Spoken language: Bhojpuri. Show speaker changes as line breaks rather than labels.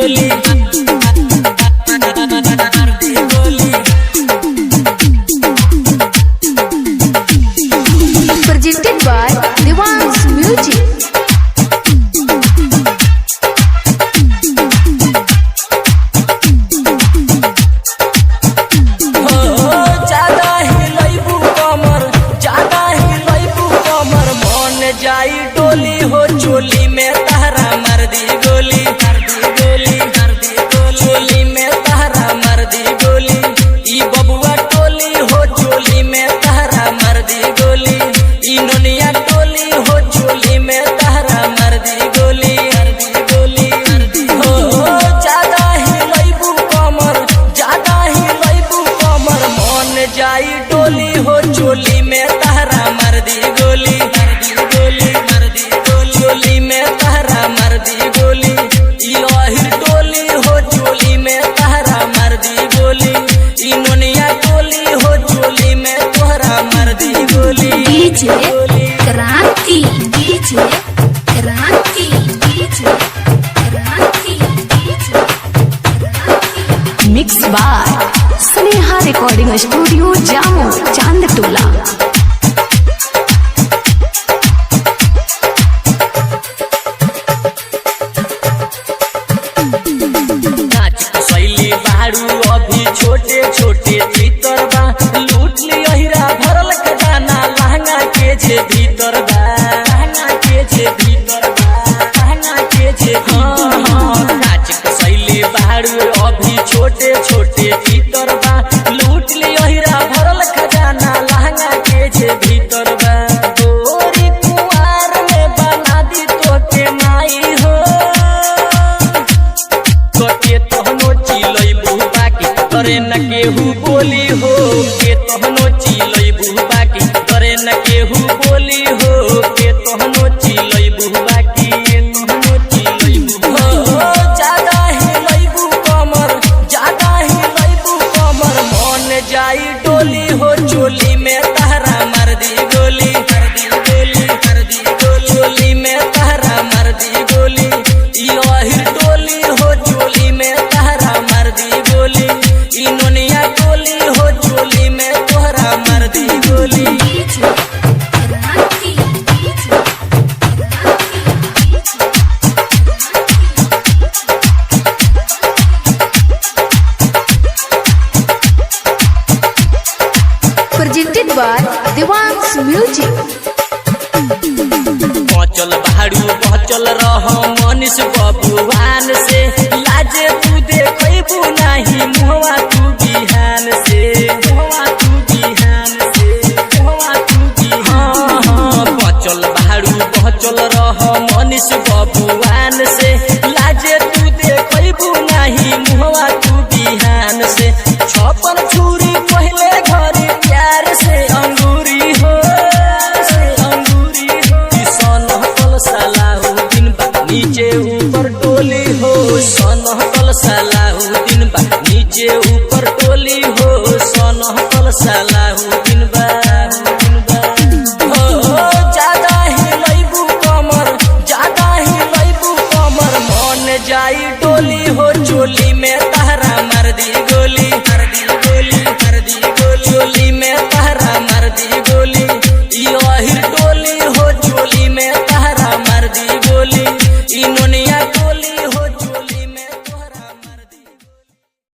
गोली मार दी गोली।
Presented by Devang's Music।
जाई डोली हो चोली में तहरा मर दी गोली मर दी गोली मर दी गोली चोली में तहरा मर दी गोली। ई बबुआ टोली हो चोली में तहरा मर दी गोली। ई नोनिया टोली हो चोली में तहरा मर दी गोली मर दी गोली मर दी हो। ज्यादा ही लईबू कमर ज्यादा ही लईबू कमर मन जाई डोली हो चोली में तहरा मर दी गोली चोली में तहरा मर दी गोली। ई अहिर टोली हो चोली में तहरा मर दी गोली। ई नोनिया टोली हो चोली में तोहरा मर दी गोली।
DJ Kranti DJ Kranti DJ Kranti DJ mix by Sneha recording studio Jamo Chandtola.
अभी छोटे छोटे भीतर बा लूट ली अहिरा भरल खजाना लहंगा के जे भीतर बा लहंगा के जे भीतर बा लहंगा के जे नाच कसैले बाड़ू अभी छोटे छोटे भीतर बा लूट ली अहिरा भरल खजाना लहंगा के जे भीतर बा। गोरी कुंवार में बना दी तोके माई हो के तहनो चिलैबू करे न केहू बोली हो के तहनो चिलैबू बाकी करे न केहू बोली हो के तहनो चिलैबू बाकी तहनो चिलैबू हो। ज्यादा ही लैबू कमर ज्यादा ही लैबू कमर मन जाई डोली हो चोली में तहरा मर दी गोली मर दी गोली मर दी गोली चोली में तहरा मर दी गोली। ई अहिर टोली हो चोली में तहरा मर दी गोली। ई नोनिया टोली हो चोली में तोहरा मर दी गोली।
Presented by Devang's Music।
बचल बाड़ू बचल रह मनीष बबुआन से लाजे तू देखबू नहीं मुहवा तू बिहान से मुहवा तू बिहान से मुहवा तू बिहान। बचल बाड़ू बचल रह मनीष बबुआन से लाजे तू देखबू नहीं मुहवा तू बिहान से। छपन छुरी पहले घर प्यार से अंगूरी हो सलाहुद्दीन बा नीचे ऊपर टोली हो सनहतल सलाहुद्दीन बा नीचे ऊपर टोली हो सनहतल सलाहुद्दीन।